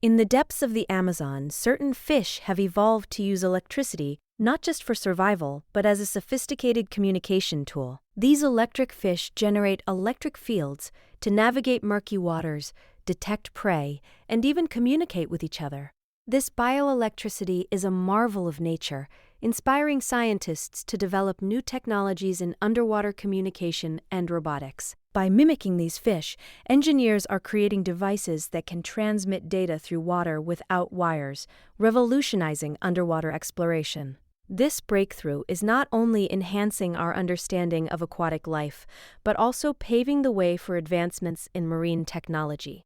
In the depths of the Amazon, certain fish have evolved to use electricity not just for survival, but as a sophisticated communication tool. These electric fish generate electric fields to navigate murky waters, detect prey, and even communicate with each other. This bioelectricity is a marvel of nature, inspiring scientists to develop new technologies in underwater communication and robotics. By mimicking these fish, engineers are creating devices that can transmit data through water without wires, revolutionizing underwater exploration. This breakthrough is not only enhancing our understanding of aquatic life, but also paving the way for advancements in marine technology.